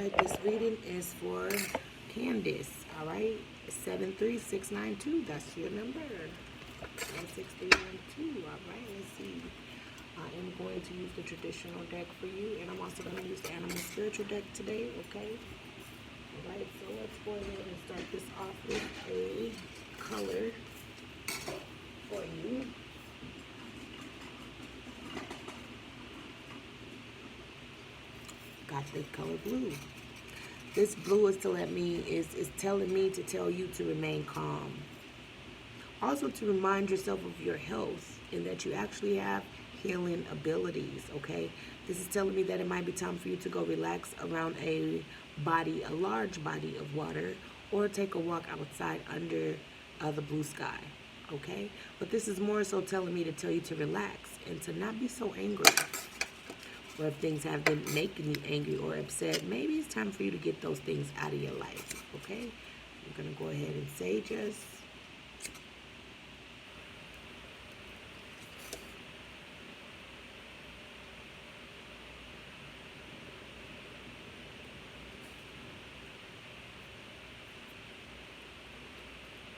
right, this reading is for Candace. All right, 73692. That's your number. 96312. All right, let's see. I am going to use the traditional deck for you, and I'm also going to use the animal spiritual deck today. Okay. All right, so let's go ahead and start this off with a color for you. Got the color blue. This blue is to let me is telling me to tell you to remain calm. Also to remind yourself of your health and that you actually have healing abilities, okay? This is telling me that it might be time for you to go relax around a large body of water, or take a walk outside under the blue sky, okay? But this is more so telling me to tell you to relax and to not be so angry. Or if things have been making you angry or upset, maybe it's time for you to get those things out of your life, okay? I'm going to go ahead and sage us.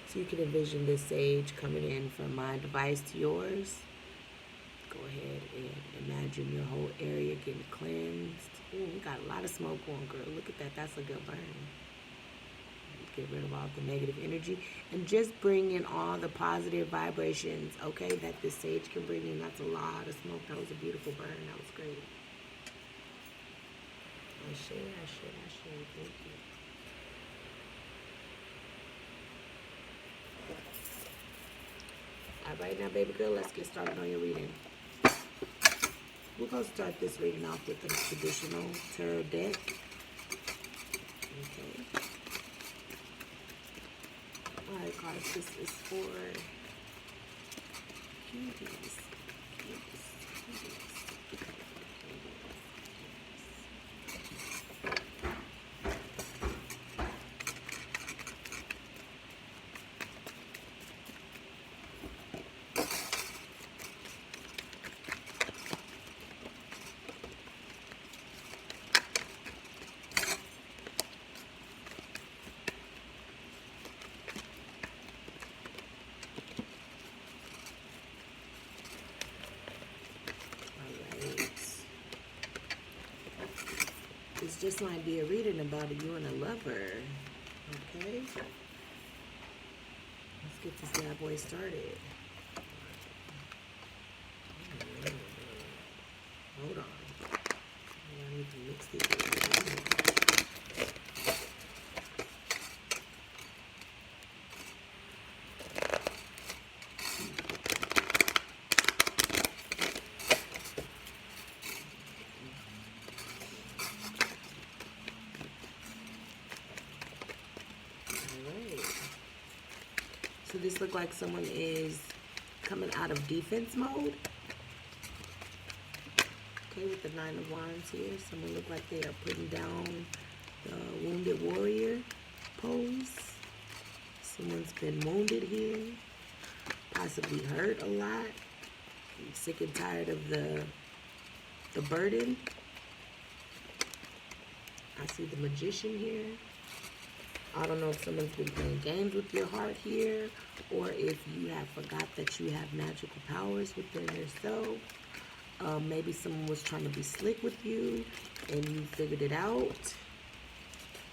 So you can envision this sage coming in from my device to yours. Go ahead and imagine your whole area getting cleansed. Ooh, we got a lot of smoke going, girl. Look at that. That's a good burn. Get rid of all the negative energy. And just bring in all the positive vibrations, okay, that this sage can bring in. That's a lot of smoke. That was a beautiful burn. That was great. I share. Thank you. All right, now, baby girl, let's get started on your reading. We're going to start this reading off with the traditional tarot deck. Okay. Alright, cards, this is for Candies. This just might be a reading about you and a lover. Okay? Let's get this bad boy started. Hold on. I need to mix these. So this looks like someone is coming out of defense mode. Okay, with the Nine of Wands here. Someone look like they are putting down the wounded warrior pose. Someone's been wounded here. Possibly hurt a lot. Sick and tired of the burden. I see the Magician here. I don't know if someone's been playing games with your heart here, or if you have forgot that you have magical powers within yourself. Maybe someone was trying to be slick with you and you figured it out.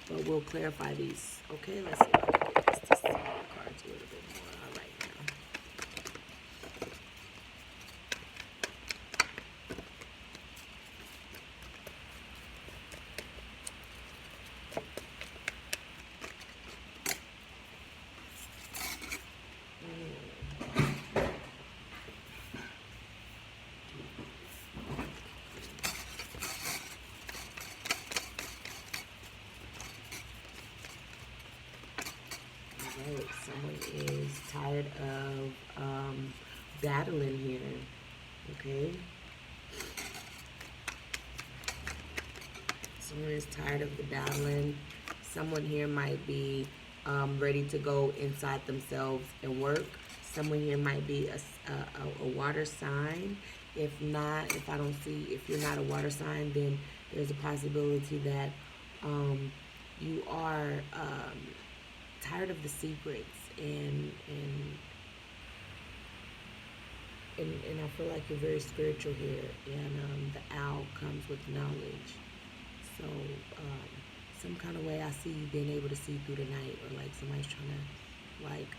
But we'll clarify these. Okay, let's see if I can get this to see the cards a little bit more. All right, now. Right, someone is tired of battling here, okay? Someone is tired of the battling. Someone here might be ready to go inside themselves and work. Someone here might be a water sign. If not, if you're not a water sign, then there's a possibility that You are tired of the secrets, and I feel like you're very spiritual here, and the owl comes with knowledge. So, some kind of way I see you being able to see through the night, or like somebody's trying to, like,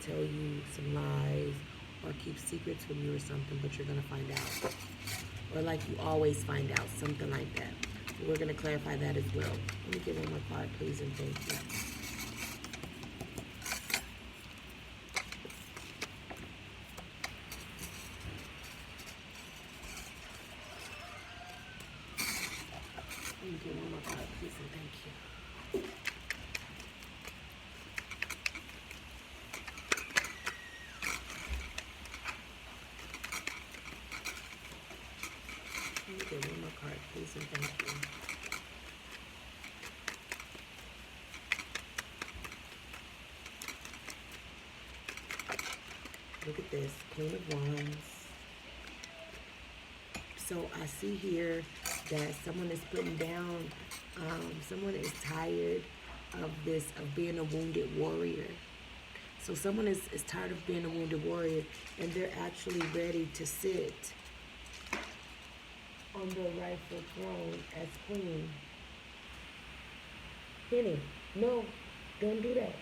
tell you some lies or keep secrets from you or something, but you're going to find out. Or like you always find out, something like that. We're going to clarify that as well. Let me get one more card, please, and thank you. Let me get one more card, please, and thank you. Let me get one more card, please, and thank you. Look at this, Queen of Wands. So I see here that someone is putting down, someone is tired of being a wounded warrior. So someone is tired of being a wounded warrior, and they're actually ready to sit on the rightful throne as queen. Henny, no, don't do that.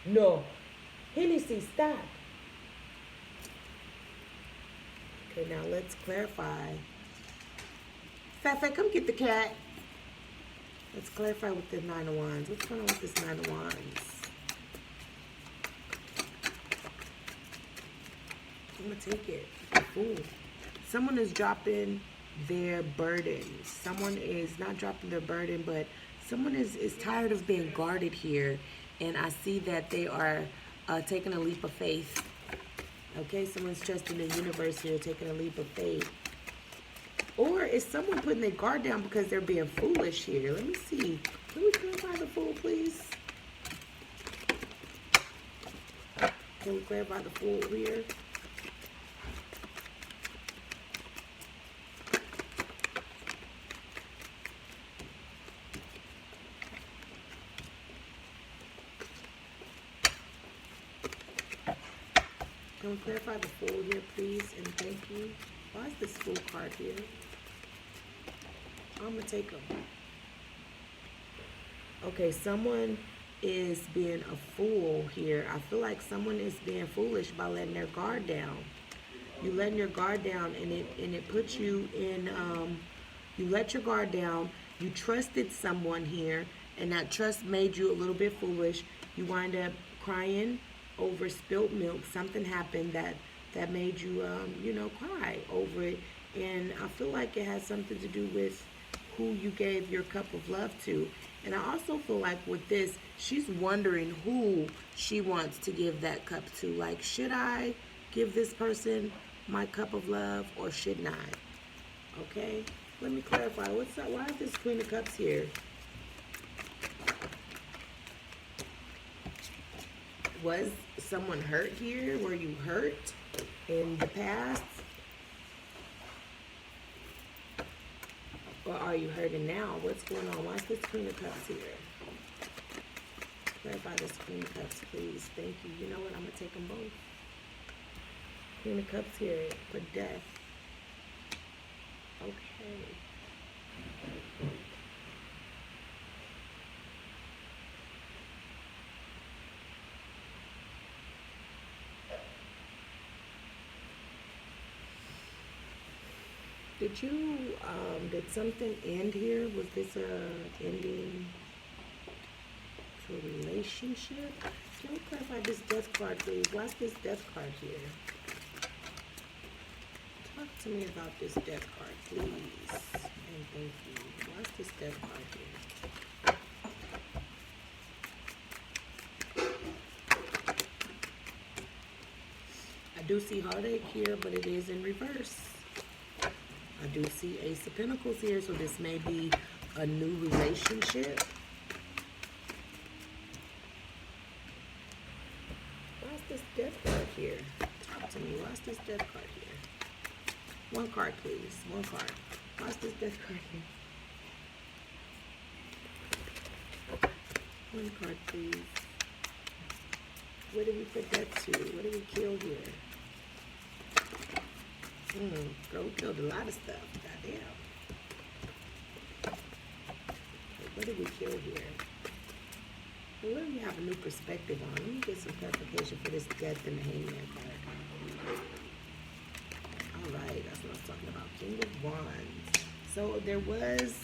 No. Hennessy, stop. Okay, now let's clarify. Fafa, come get the cat. Let's clarify with the Nine of Wands. What's going on with this Nine of Wands? I'm going to take it. Ooh. Someone is dropping their burdens. Someone is not dropping their burden, but someone is tired of being guarded here. And I see that they are taking a leap of faith. Okay, someone's trusting the universe here, taking a leap of faith. Or is someone putting their guard down because they're being foolish here? Let me see. Can we clarify the Fool, please? Can we clarify the Fool here? Can we clarify the Fool here, please? And thank you. Why is this Fool card here? I'm going to take them. Okay, someone is being a fool here. I feel like someone is being foolish by letting their guard down. You letting your guard down, and it puts you in, you let your guard down. You trusted someone here, and that trust made you a little bit foolish. You wind up crying over spilt milk. Something happened that made you, cry over it. And I feel like it has something to do with who you gave your cup of love to. And I also feel like with this, she's wondering who she wants to give that cup to. Like, should I give this person my cup of love or shouldn't I? Okay, let me clarify. What's that? Why is this Queen of Cups here? Was someone hurt here? Were you hurt in the past? Or are you hurting now? What's going on? Why is this Queen of Cups here? Clarify this Queen of Cups, please. Thank you. You know what? I'm going to take them both. Queen of Cups here for death. Okay. Did something end here? Was this a ending to a relationship? Can we clarify this Death card, please? Why's this Death card here? Talk to me about this Death card, please. And thank you. Why's this Death card here? I do see heartache here, but it is in reverse. I do see Ace of Pentacles here, so this may be a new relationship. Why's this Death card here? Talk to me. Why's this Death card here? One card, please. One card. Why's this Death card here? One card, please. Where did we put that to? What did we kill here? Girl, we killed a lot of stuff. Goddamn. What did we kill here? Well, what do we have a new perspective on? Let me get some clarification for this death and the hangman card. Alright, that's what I'm talking about. King of Wands. So there was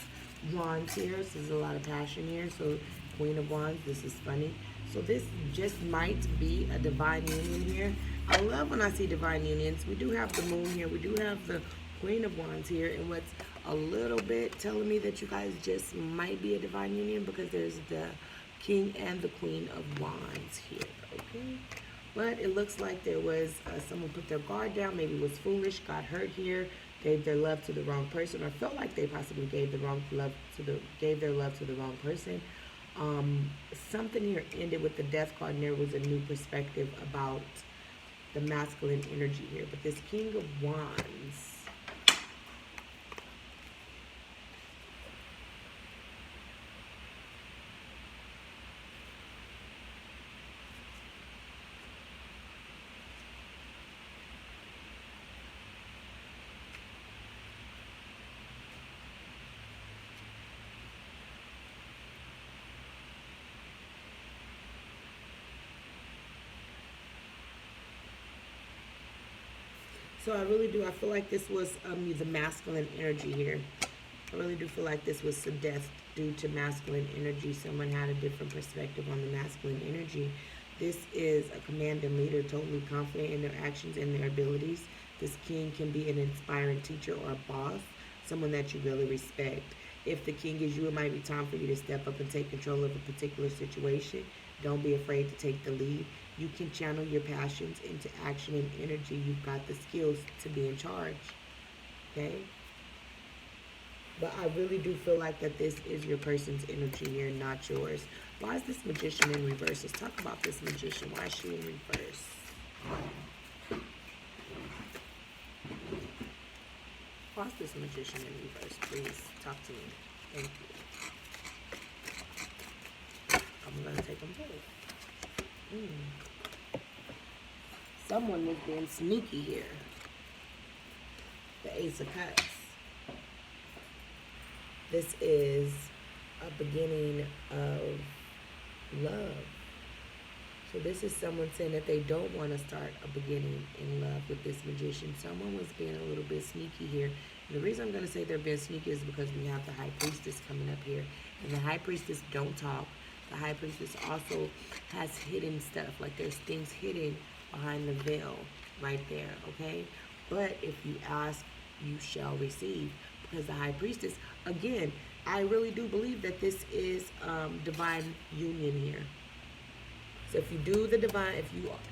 Wands here. So there's a lot of passion here. So Queen of Wands, this is funny. So this just might be a divine union here. I love when I see divine unions. We do have the moon here. We do have the Queen of Wands here. And what's a little bit telling me that you guys just might be a divine union, because there's the King and the Queen of Wands here, okay? But it looks like there was someone put their guard down, maybe was foolish, got hurt here, gave their love to the wrong person, or felt like they possibly gave their love to the wrong person. Something here ended with the Death card, and there was a new perspective about the masculine energy here. But this King of Wands, so I really do, I feel like this was the masculine energy here. I really do feel like this was some death due to masculine energy. Someone had a different perspective on the masculine energy. This is a command and leader, totally confident in their actions and their abilities. This king can be an inspiring teacher or a boss, someone that you really respect. If the king is you, it might be time for you to step up and take control of a particular situation. Don't be afraid to take the lead. You can channel your passions into action and energy. You've got the skills to be in charge, okay? But I really do feel like that this is your person's energy here, not yours. Why is this Magician in reverse? Let's talk about this Magician. Why is she in reverse? Why is this Magician in reverse? Please talk to me. Thank you. I'm going to take them both. Someone was being sneaky here. The Ace of Cups. This is a beginning of love. So this is someone saying that they don't want to start a beginning in love with this Magician. Someone was being a little bit sneaky here. And the reason I'm going to say they're being sneaky is because we have the High Priestess coming up here. And the High Priestess don't talk. The High Priestess also has hidden stuff. Like there's things hidden behind the veil right there, okay? But if you ask, you shall receive. Because the High Priestess, again, I really do believe that this is divine union here. So if you do the divine,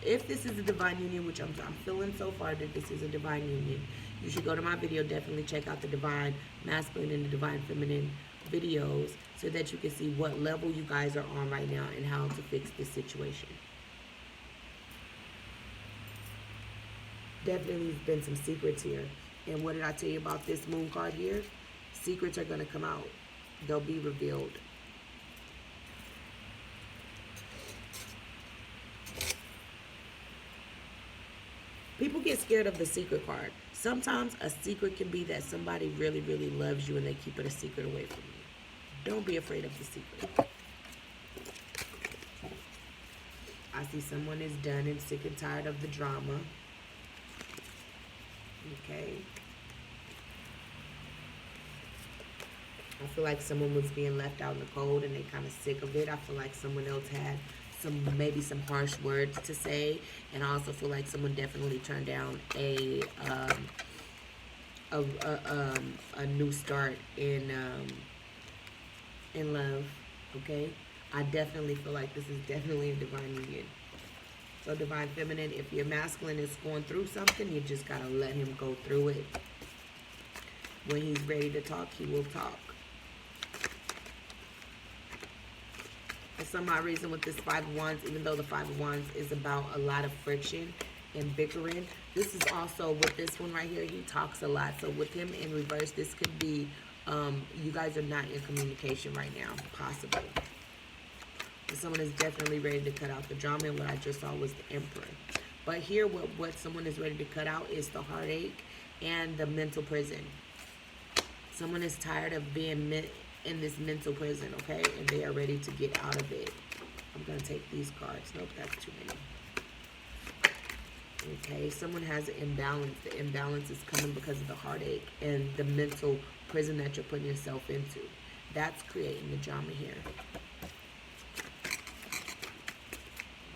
if this is a divine union, which I'm feeling so far that this is a divine union, you should go to my video, definitely check out the divine masculine and the divine feminine videos so that you can see what level you guys are on right now and how to fix this situation. Definitely there's been some secrets here. And what did I tell you about this moon card here? Secrets are going to come out. They'll be revealed. People get scared of the secret card. Sometimes a secret can be that somebody really, really loves you and they keep it a secret away from you. Don't be afraid of the secret. I see someone is done and sick and tired of the drama. Okay. I feel like someone was being left out in the cold and they kind of sick of it. I feel like someone else had maybe some harsh words to say, and I also feel like someone definitely turned down a new start in love. Okay, I definitely feel like this is definitely a divine union. So divine feminine, if your masculine is going through something, you just gotta let him go through it. When he's ready to talk, he will talk. For some odd reason with this Five of Wands, even though the Five of Wands is about a lot of friction and bickering, this is also with this one right here, he talks a lot. So with him in reverse, this could be you guys are not in communication right now, possibly. And someone is definitely ready to cut out the drama, and what I just saw was the Emperor. But here, what someone is ready to cut out is the heartache and the mental prison. Someone is tired of being in this mental prison, okay? And they are ready to get out of it. I'm going to take these cards. Nope, that's too many. Okay, someone has an imbalance. The imbalance is coming because of the heartache and the mental prison that you're putting yourself into. That's creating the drama here.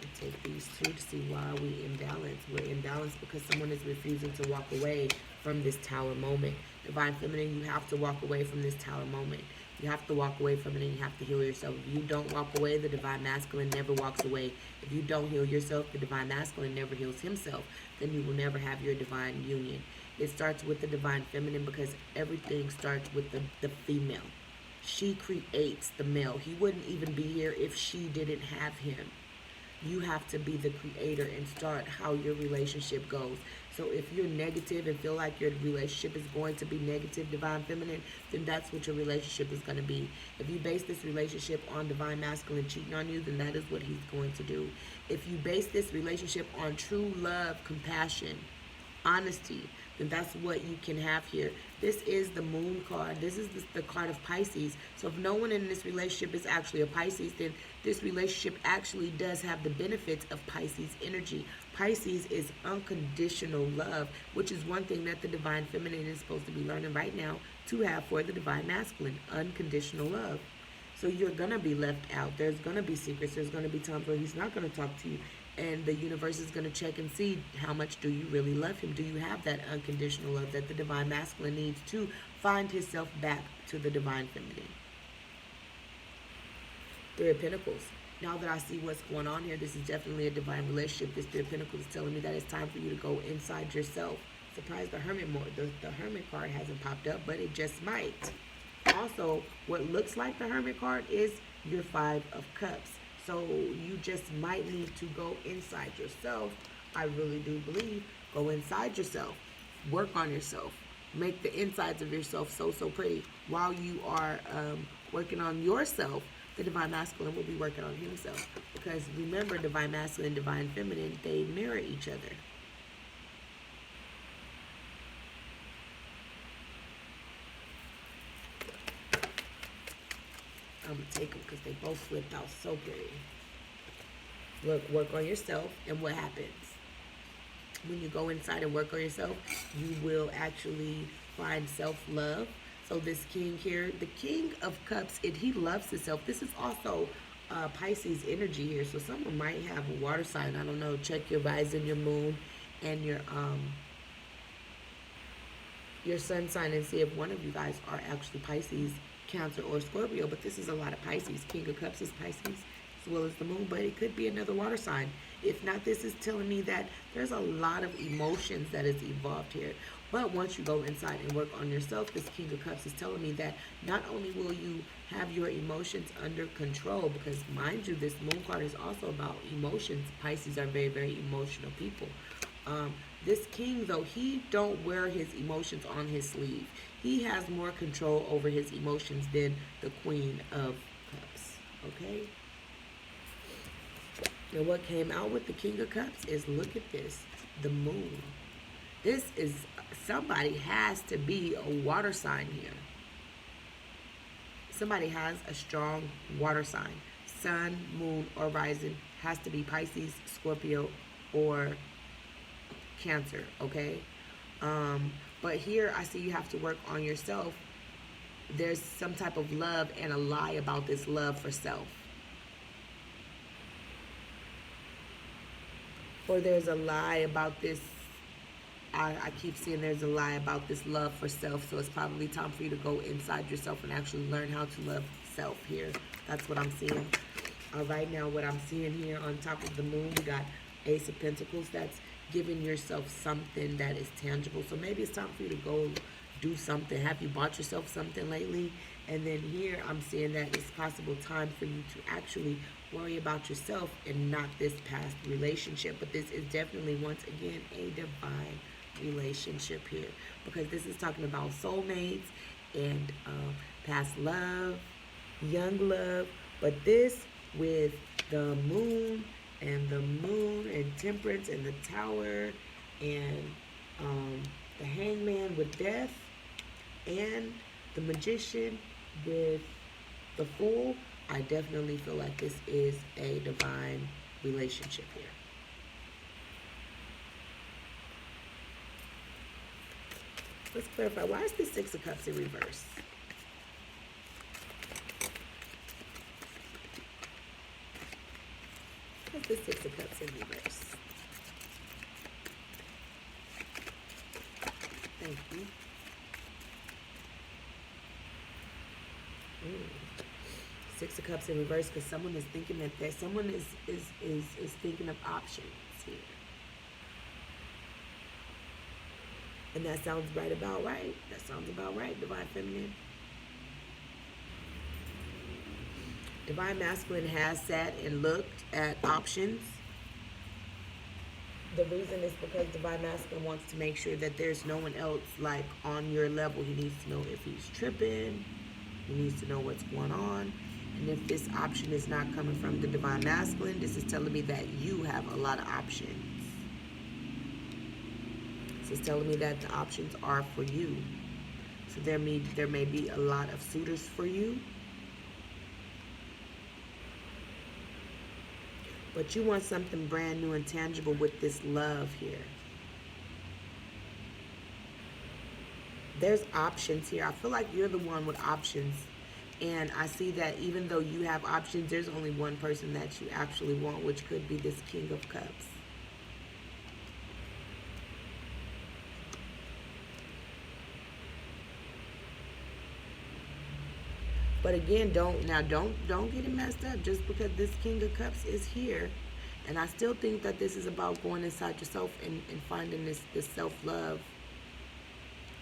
I'll take these two to see why we imbalanced. We're imbalanced because someone is refusing to walk away from this tower moment. Divine Feminine, you have to walk away from this tower moment. You have to walk away from it, and you have to heal yourself. If you don't walk away, the Divine Masculine never walks away. If you don't heal yourself, the Divine Masculine never heals himself. Then you will never have your divine union. It starts with the Divine Feminine because everything starts with the female. She creates the male. He wouldn't even be here if she didn't have him. You have to be the creator and start how your relationship goes. So if you're negative and feel like your relationship is going to be negative, Divine Feminine, then that's what your relationship is going to be. If you base this relationship on Divine Masculine cheating on you, then that is what he's going to do. If you base this relationship on true love, compassion, honesty, then that's what you can have here. This is the Moon card. This is the card of Pisces. So if no one in this relationship is actually a Pisces, then this relationship actually does have the benefits of Pisces energy. Pisces is unconditional love, which is one thing that the Divine Feminine is supposed to be learning right now to have for the Divine Masculine, unconditional love. So you're going to be left out. There's going to be secrets. There's going to be times where he's not going to talk to you. And the universe is going to check and see how much do you really love him. Do you have that unconditional love that the Divine Masculine needs to find himself back to the Divine Feminine? Three of Pentacles. Now that I see what's going on here, this is definitely a divine relationship. This Three of Pentacles is telling me that it's time for you to go inside yourself. Surprised the Hermit more. The Hermit card hasn't popped up, but it just might. Also, what looks like the Hermit card is your Five of Cups. So you just might need to go inside yourself. I really do believe. Go inside yourself. Work on yourself. Make the insides of yourself so pretty. While you are working on yourself, the Divine Masculine will be working on himself. Because remember, Divine Masculine and Divine Feminine, they mirror each other. I'm going to take them because they both flipped out so pretty. Work on yourself, and what happens? When you go inside and work on yourself, you will actually find self-love. So this king here, the King of Cups, he loves himself. This is also Pisces energy here. So someone might have a water sign. I don't know. Check your rising, your moon, and your sun sign and see if one of you guys are actually Pisces, Cancer, or Scorpio. But this is a lot of Pisces. King of Cups is Pisces as well as the moon, but it could be another water sign. If not, this is telling me that there's a lot of emotions that is evolved here. But once you go inside and work on yourself, this King of Cups is telling me that not only will you have your emotions under control, because mind you, this moon card is also about emotions. Pisces are very emotional people. This king, though, he don't wear his emotions on his sleeve. He has more control over his emotions than the Queen of Cups. Okay? And what came out with the King of Cups is, look at this, the moon. This is, somebody has to be a water sign here. Somebody has a strong water sign. Sun, moon, or rising has to be Pisces, Scorpio, or Cancer, okay? But here I see you have to work on yourself. There's some type of love and a lie about this love for self. Or there's a lie about this. I keep seeing there's a lie about this love for self. So it's probably time for you to go inside yourself and actually learn how to love self here. That's what I'm seeing. Right now, what I'm seeing here on top of the moon, we got Ace of Pentacles. That's giving yourself something that is tangible. So maybe it's time for you to go do something. Have you bought yourself something lately? And then here I'm seeing that it's possible time for you to actually worry about yourself and not this past relationship. But this is definitely, once again, a divine relationship here, because this is talking about soulmates and past love, young love. But this with the moon and temperance and the tower and the hangman with death and the magician with the fool, I definitely feel like this is a divine relationship here. Let's clarify, why is the Six of Cups in reverse? What's the Six of Cups in reverse? Thank you. Six of Cups in reverse, because someone is thinking that someone is thinking of options here. And that sounds right about right. That sounds about right, Divine Feminine. Divine Masculine has sat and looked at options. The reason is because Divine Masculine wants to make sure that there's no one else like on your level. He needs to know if he's tripping. He needs to know what's going on. And if this option is not coming from the Divine Masculine, this is telling me that you have a lot of options. This is telling me that the options are for you. So there may be a lot of suitors for you. But you want something brand new and tangible with this love here. There's options here. I feel like you're the one with options. And I see that even though you have options, there's only one person that you actually want, which could be this King of Cups. But again, don't get it messed up just because this King of Cups is here. And I still think that this is about going inside yourself and finding this self-love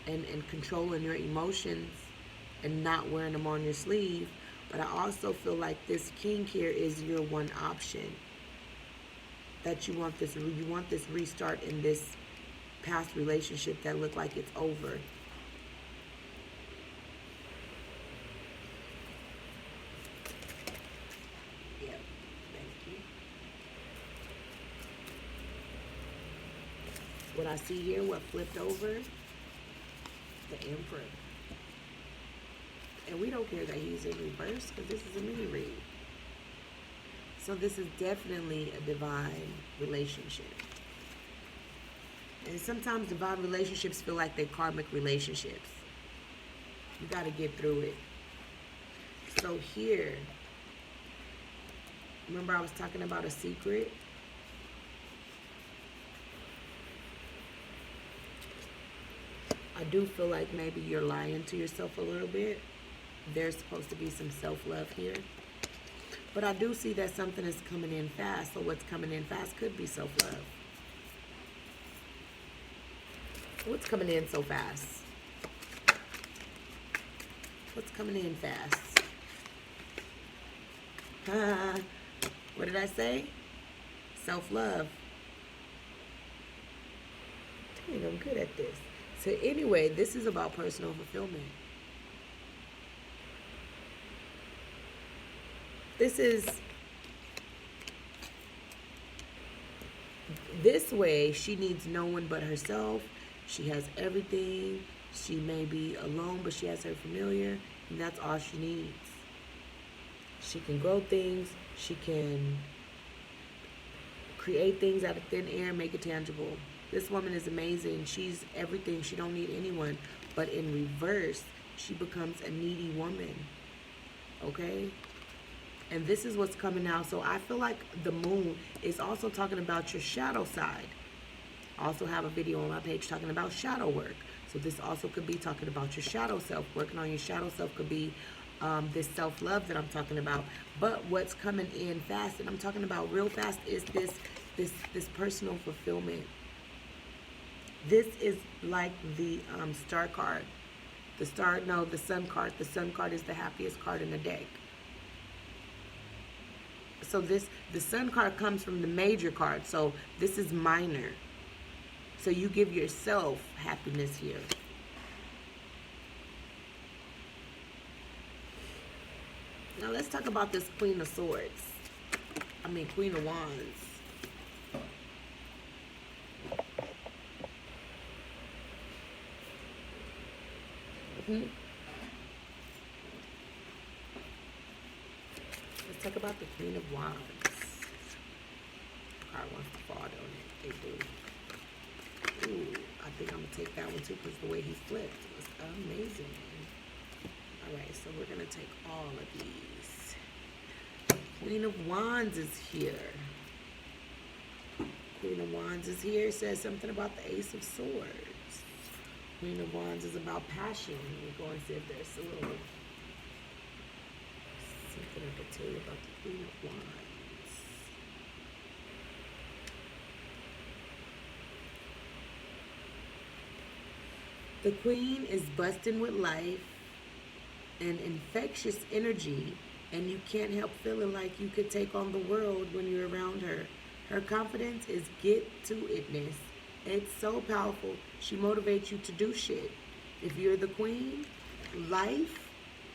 and controlling your emotions and not wearing them on your sleeve. But I also feel like this king here is your one option. That you want this restart in this past relationship that looked like it's over. Yep, thank you. What I see here, what flipped over, the Emperor. And we don't care that he's in reverse because this is a mini read. So this is definitely a divine relationship. And sometimes divine relationships feel like they're karmic relationships. You got to get through it. So here, remember I was talking about a secret? I do feel like maybe you're lying to yourself a little bit. There's supposed to be some self-love here. But I do see that something is coming in fast. So what's coming in fast could be self-love. What's coming in so fast? What's coming in fast? What did I say? Self-love. Dang, I'm good at this. So anyway, this is about personal fulfillment. This way, she needs no one but herself. She has everything. She may be alone, but she has her familiar, and that's all she needs. She can grow things. She can create things out of thin air, make it tangible. This woman is amazing. She's everything. She don't need anyone. But in reverse, she becomes a needy woman. Okay? And this is what's coming out. So I feel like the moon is also talking about your shadow side. I also have a video on my page talking about shadow work. So this also could be talking about your shadow self. Working on your shadow self could be this self-love that I'm talking about. But what's coming in fast, and I'm talking about real fast, is this personal fulfillment. This is like the star card. The sun card. The sun card is the happiest card in the deck. So the sun card comes from the major card. So this is minor. So you give yourself happiness here. Now let's talk about this Queen of Swords. Queen of Wands. Hmm. Let's talk about the Queen of Wands. Card wants to fall, don't it? They do. Ooh, I think I'm gonna take that one too because the way he flipped was amazing. Alright, so we're gonna take all of these. Queen of Wands is here. Queen of Wands is here. Says something about the Ace of Swords. Queen of Wands is about passion. We're going to see if there's a little something I could tell you about the Queen of Wands. The Queen is busting with life and infectious energy, and you can't help feeling like you could take on the world when you're around her. Her confidence is get to itness. It's so powerful. She motivates you to do shit. If you're the queen, life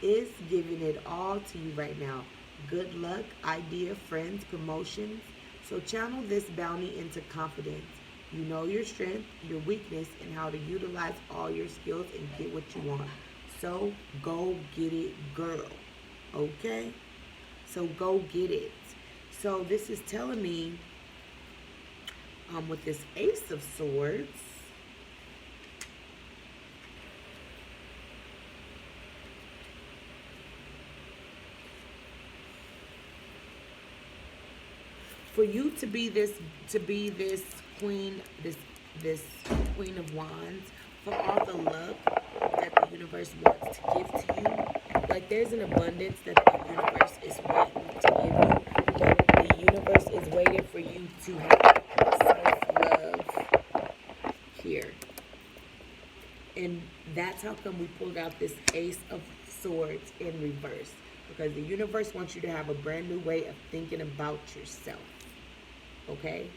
is giving it all to you right now. Good luck, idea, friends, promotions. So channel this bounty into confidence. You know your strength, your weakness, and how to utilize all your skills and get what you want. So go get it, girl. Okay? So go get it. So this is telling me with this Ace of Swords, for you to be this queen, this Queen of Wands, for all the love that the universe wants to give to you. Like there's an abundance that the universe is waiting to give you. But the universe is waiting for you to have self-love here. And that's how come we pulled out this Ace of Swords in reverse. Because the universe wants you to have a brand new way of thinking about yourself. Okay?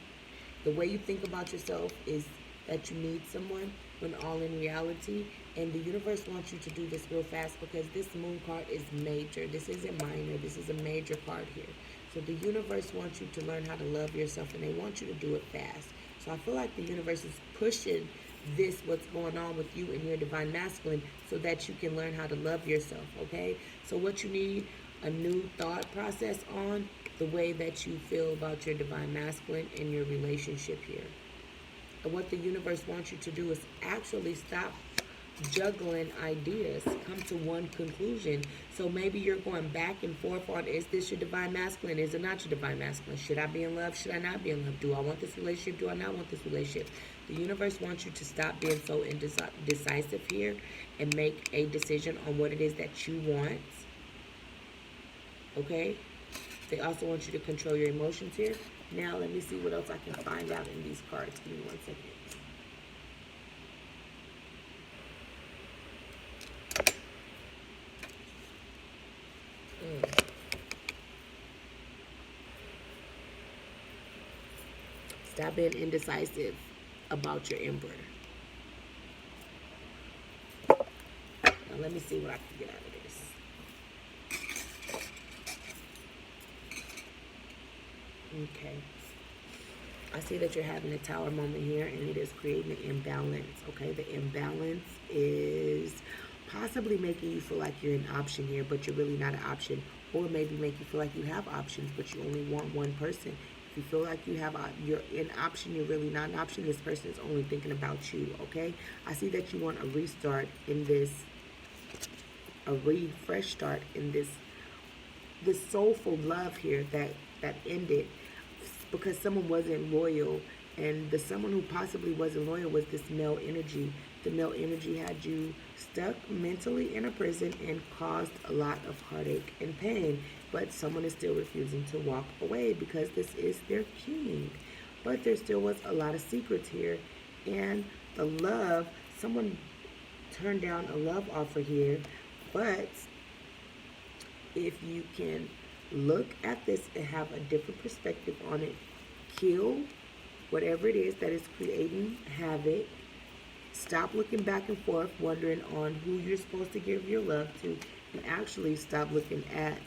The way you think about yourself is that you need someone when all in reality. And the universe wants you to do this real fast because this moon card is major. This isn't minor. This is a major card here. So the universe wants you to learn how to love yourself, and they want you to do it fast. So I feel like the universe is pushing this, what's going on with you and your divine masculine, so that you can learn how to love yourself, okay? So what you need, a new thought process on the way that you feel about your divine masculine and your relationship here. And what the universe wants you to do is actually stop juggling ideas, come to one conclusion. So maybe you're going back and forth on, is this your divine masculine? Is it not your divine masculine? Should I be in love? Should I not be in love? Do I want this relationship? Do I not want this relationship? The universe wants you to stop being so indecisive here and make a decision on what it is that you want. Okay? They also want you to control your emotions here. Now let me see what else I can find out in these cards. Give me 1 second. Stop being indecisive about your emperor. Now let me see what I can get out of this. Okay. I see that you're having a tower moment here, and it is creating an imbalance. Okay, the imbalance is possibly making you feel like you're an option here, but you're really not an option. Or maybe make you feel like you have options, but you only want one person. If you feel like you're an option, you're really not an option. This person is only thinking about you, okay? I see that you want a restart in this, a refresh start in this soulful love here that ended because someone wasn't loyal, and the someone who possibly wasn't loyal was this male energy. The male energy had you stuck mentally in a prison and caused a lot of heartache and pain, but someone is still refusing to walk away because this is their king. But there still was a lot of secrets here, and the love, someone turned down a love offer here, but if you can look at this and have a different perspective on it, kill whatever it is that is creating havoc. Stop looking back and forth, wondering on who you're supposed to give your love to, and actually stop looking at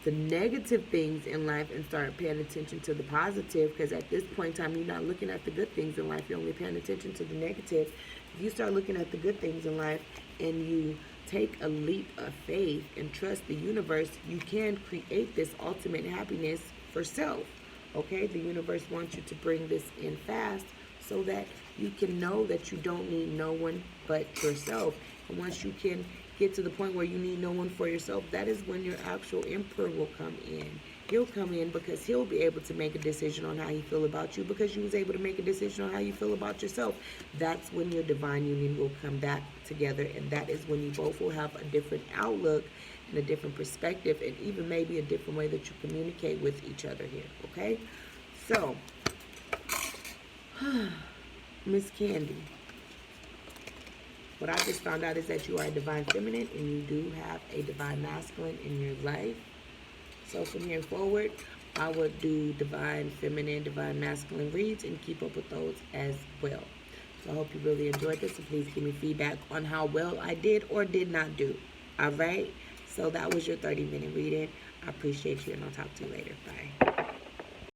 the negative things in life and start paying attention to the positive, because at this point in time, you're not looking at the good things in life, you're only paying attention to the negative. If you start looking at the good things in life and you take a leap of faith and trust the universe, you can create this ultimate happiness for self. Okay, the universe wants you to bring this in fast so that you can know that you don't need no one but yourself. And once you can get to the point where you need no one for yourself, that is when your actual emperor will come in. He'll come in because he'll be able to make a decision on how he feel about you, because you was able to make a decision on how you feel about yourself. That's when your divine union will come back together, and that is when you both will have a different outlook and a different perspective, and even maybe a different way that you communicate with each other here, okay? So, Miss Candy, what I just found out is that you are a divine feminine and you do have a divine masculine in your life. So from here forward, I would do divine feminine, divine masculine reads and keep up with those as well. So I hope you really enjoyed this, and please give me feedback on how well I did or did not do. All right? So that was your 30-minute reading. I appreciate you, and I'll talk to you later. Bye.